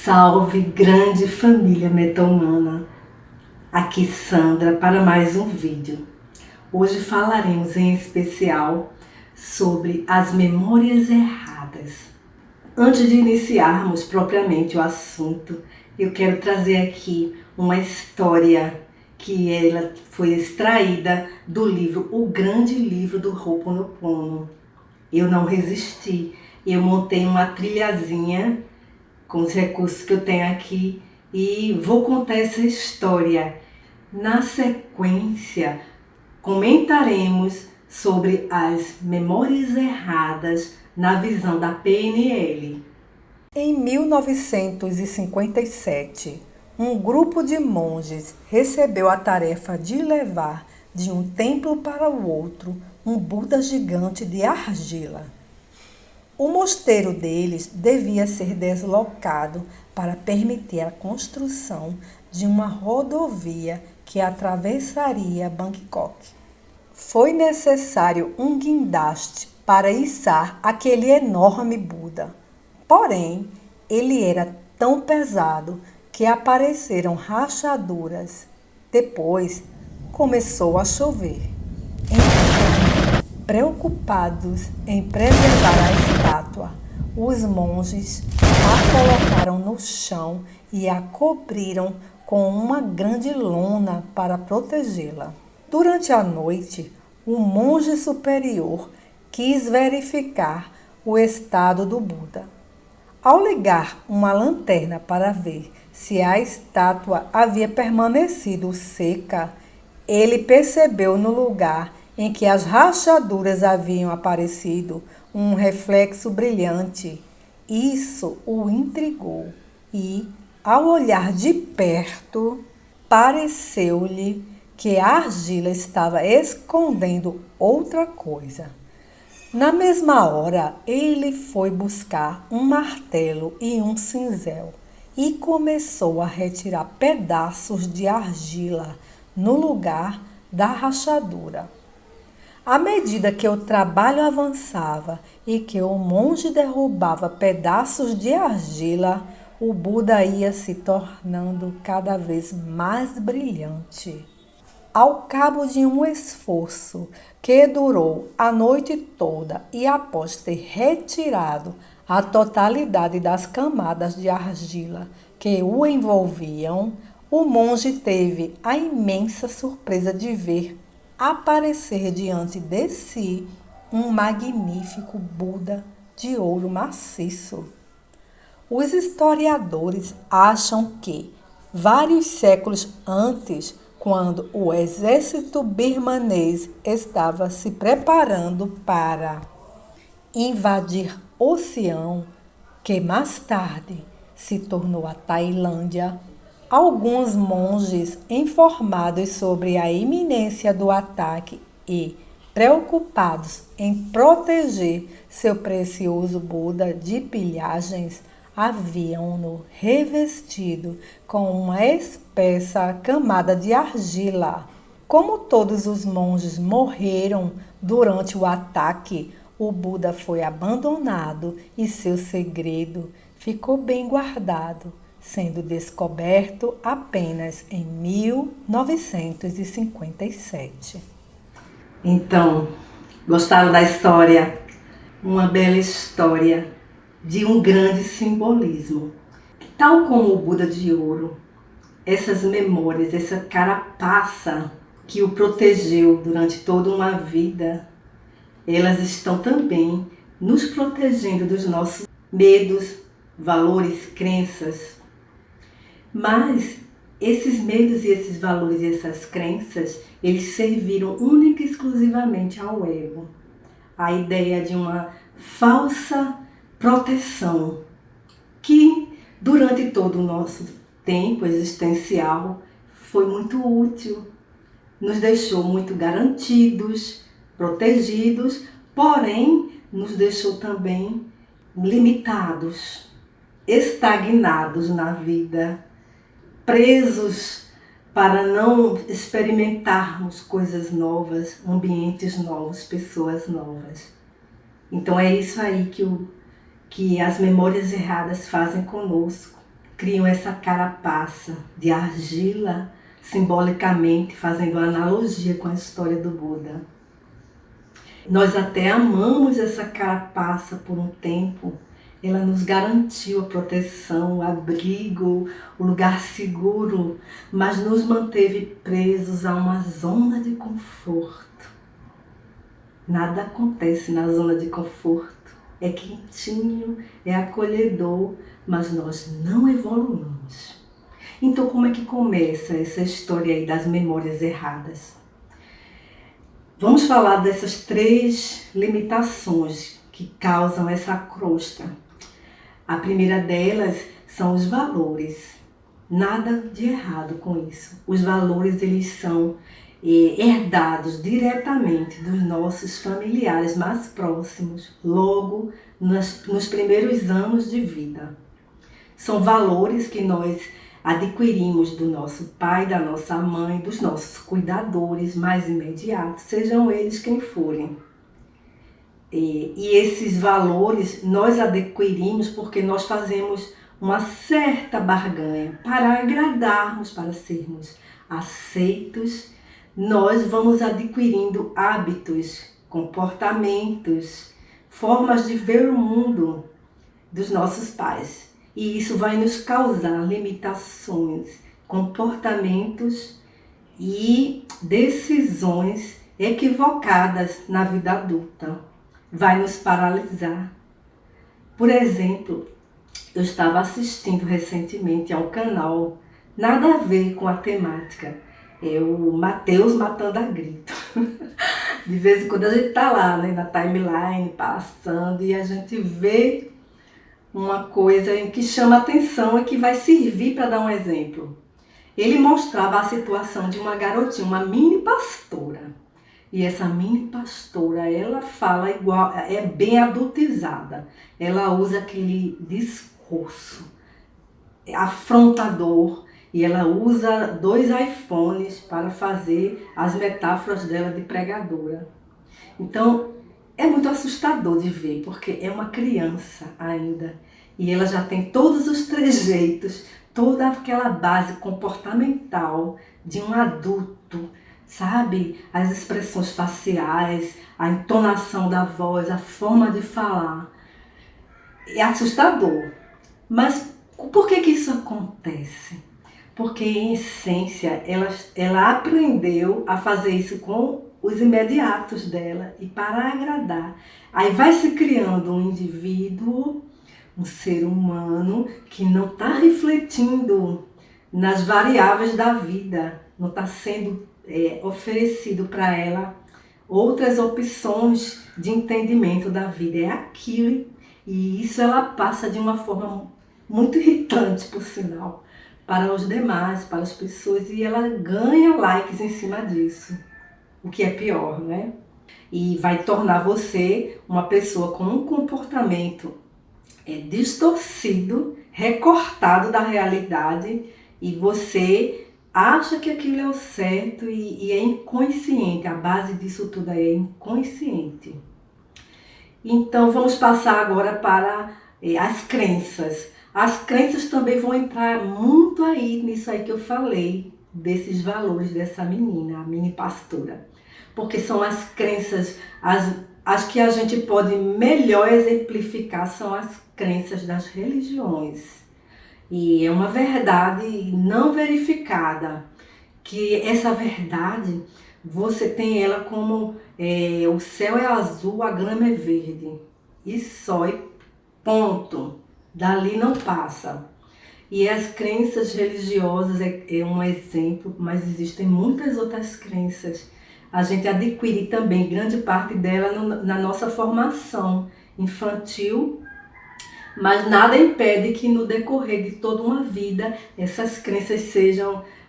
Salve, grande família meta-humana! Aqui Sandra para mais um vídeo. Hoje falaremos em especial sobre as memórias erradas. Antes de iniciarmos propriamente o assunto, eu quero trazer aqui uma história que ela foi extraída do livro O Grande Livro do Ho'oponopono. Eu não resisti, eu montei uma trilhazinha com os recursos que eu tenho aqui e vou contar essa história. Na sequência, comentaremos sobre as memórias erradas na visão da PNL. Em 1957, um grupo de monges recebeu a tarefa de levar de um templo para o outro um Buda gigante de argila. O mosteiro deles devia ser deslocado para permitir a construção de uma rodovia que atravessaria Bangkok. Foi necessário um guindaste para içar aquele enorme Buda. Porém, ele era tão pesado que apareceram rachaduras. Depois, começou a chover. Preocupados em preservar a estátua, os monges a colocaram no chão e a cobriram com uma grande lona para protegê-la. Durante a noite, o monge superior quis verificar o estado do Buda. Ao ligar uma lanterna para ver se a estátua havia permanecido seca, ele percebeu no lugar em que as rachaduras haviam aparecido um reflexo brilhante. Isso o intrigou e, ao olhar de perto, pareceu-lhe que a argila estava escondendo outra coisa. Na mesma hora, ele foi buscar um martelo e um cinzel e começou a retirar pedaços de argila no lugar da rachadura. À medida que o trabalho avançava e que o monge derrubava pedaços de argila, o Buda ia se tornando cada vez mais brilhante. Ao cabo de um esforço que durou a noite toda e após ter retirado a totalidade das camadas de argila que o envolviam, o monge teve a imensa surpresa de ver aparecer diante de si um magnífico Buda de ouro maciço. Os historiadores acham que, vários séculos antes, quando o exército birmanês estava se preparando para invadir o Sião, que mais tarde se tornou a Tailândia, alguns monges, informados sobre a iminência do ataque e preocupados em proteger seu precioso Buda de pilhagens, haviam-no revestido com uma espessa camada de argila. Como todos os monges morreram durante o ataque, o Buda foi abandonado e seu segredo ficou bem guardado, sendo descoberto apenas em 1957. Então, gostaram da história? Uma bela história de um grande simbolismo. Tal como o Buda de ouro, essas memórias, essa carapaça que o protegeu durante toda uma vida, elas estão também nos protegendo dos nossos medos, valores, crenças. Mas esses medos e esses valores e essas crenças, eles serviram única e exclusivamente ao ego. A ideia de uma falsa proteção que durante todo o nosso tempo existencial foi muito útil, nos deixou muito garantidos, protegidos, porém nos deixou também limitados, estagnados na vida, presos para não experimentarmos coisas novas, ambientes novos, pessoas novas. Então é isso aí que as memórias erradas fazem conosco. criam essa carapaça de argila, simbolicamente fazendo analogia com a história do Buda. Nós até amamos essa carapaça por um tempo. Ela nos garantiu a proteção, o abrigo, o lugar seguro, mas nos manteve presos a uma zona de conforto. Nada acontece na zona de conforto. É quentinho, é acolhedor, mas nós não evoluímos. Então, como é que começa essa história aí das memórias erradas? Vamos falar dessas 3 limitações que causam essa crosta. A primeira delas são os valores. Nada de errado com isso. Os valores, eles são herdados diretamente dos nossos familiares mais próximos, logo nos primeiros anos de vida. São valores que nós adquirimos do nosso pai, da nossa mãe, dos nossos cuidadores mais imediatos, sejam eles quem forem. E esses valores nós adquirimos porque nós fazemos uma certa barganha para agradarmos, para sermos aceitos. Nós vamos adquirindo hábitos, comportamentos, formas de ver o mundo dos nossos pais. E isso vai nos causar limitações, comportamentos e decisões equivocadas na vida adulta. Vai nos paralisar. Por exemplo, eu estava assistindo recentemente a um canal, nada a ver com a temática, é o Mateus Matando a Grito. De vez em quando a gente está lá, né, na timeline, passando, e a gente vê uma coisa que chama atenção e que vai servir para dar um exemplo. Ele mostrava a situação de uma garotinha, uma mini pastora. E essa mini pastora, ela fala igual, é bem adultizada. Ela usa aquele discurso afrontador e ela usa 2 iPhones para fazer as metáforas dela de pregadora. Então, é muito assustador de ver, porque é uma criança ainda. E ela já tem todos os trejeitos, toda aquela base comportamental de um adulto, sabe? As expressões faciais, a entonação da voz, a forma de falar. É assustador. Mas por que isso acontece? Porque, em essência, ela aprendeu a fazer isso com os imediatos dela e para agradar. Aí vai se criando um indivíduo, um ser humano que não está refletindo nas variáveis da vida, não está sendo oferecido para ela outras opções de entendimento da vida. É aquilo, e isso ela passa de uma forma muito irritante, por sinal, para os demais, para as pessoas, e ela ganha likes em cima disso, o que é pior, né? E vai tornar você uma pessoa com um comportamento distorcido, recortado da realidade, e você acha que aquilo é o certo e é inconsciente. A base disso tudo aí é inconsciente. Então vamos passar agora para as crenças. As crenças também vão entrar muito aí nisso aí que eu falei, desses valores dessa menina, a mini pastora. Porque são as crenças, as que a gente pode melhor exemplificar são as crenças das religiões. E é uma verdade não verificada, que essa verdade, você tem ela como o céu é azul, a grama é verde. E só, e ponto. Dali não passa. E as crenças religiosas é um exemplo, mas existem muitas outras crenças. A gente adquire também grande parte dela na nossa formação infantil, mas nada impede que no decorrer de toda uma vida essas crenças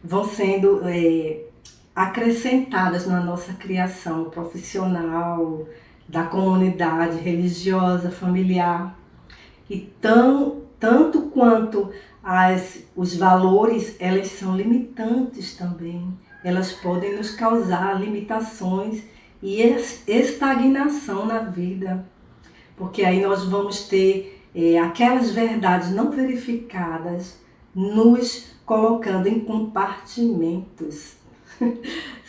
vão sendo acrescentadas na nossa criação profissional, da comunidade religiosa, familiar. E tanto quanto os valores, elas são limitantes também. Elas podem nos causar limitações e estagnação na vida. Porque aí nós vamos ter aquelas verdades não verificadas, nos colocando em compartimentos.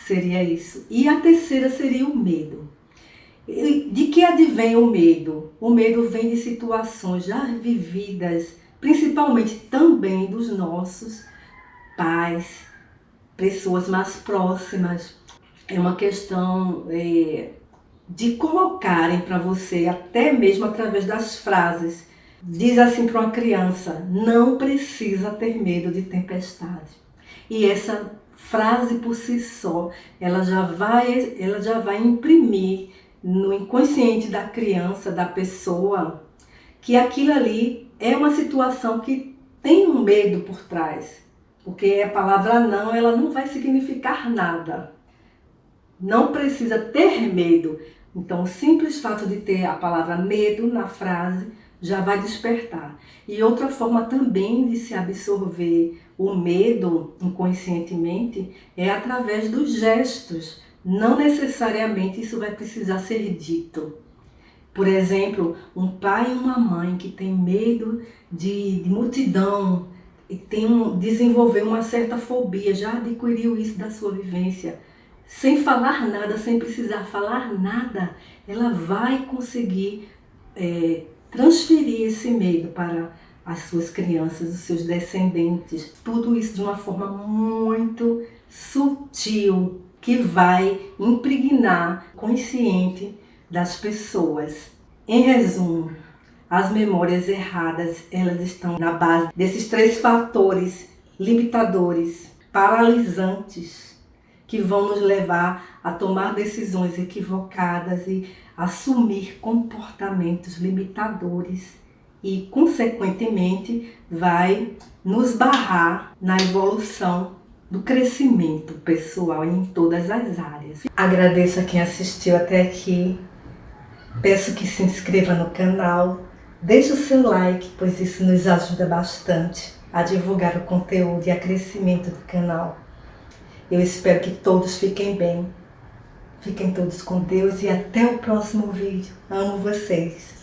Seria isso. E a terceira seria o medo. De que advém o medo? O medo vem de situações já vividas, principalmente também dos nossos pais, pessoas mais próximas. É uma questão de colocarem para você, até mesmo através das frases. Diz assim para uma criança: não precisa ter medo de tempestade. E essa frase por si só, ela já vai imprimir no inconsciente da criança, da pessoa, que aquilo ali é uma situação que tem um medo por trás. Porque a palavra não, ela não vai significar nada. Não precisa ter medo. Então, o simples fato de ter a palavra medo na frase já vai despertar. E outra forma também de se absorver o medo inconscientemente é através dos gestos. Não necessariamente isso vai precisar ser dito. Por exemplo, um pai e uma mãe que tem medo de multidão e desenvolveu uma certa fobia, já adquiriu isso da sua vivência. Sem falar nada, sem precisar falar nada, ela vai conseguir transferir esse medo para as suas crianças, os seus descendentes. Tudo isso de uma forma muito sutil, que vai impregnar o consciente das pessoas. Em resumo, as memórias erradas, elas estão na base desses 3 fatores limitadores, paralisantes, que vão nos levar a tomar decisões equivocadas e assumir comportamentos limitadores e, consequentemente, vai nos barrar na evolução do crescimento pessoal em todas as áreas. Agradeço a quem assistiu até aqui. Peço que se inscreva no canal, deixe o seu like, pois isso nos ajuda bastante a divulgar o conteúdo e a crescimento do canal. Eu espero que todos fiquem bem. Fiquem todos com Deus e até o próximo vídeo. Amo vocês.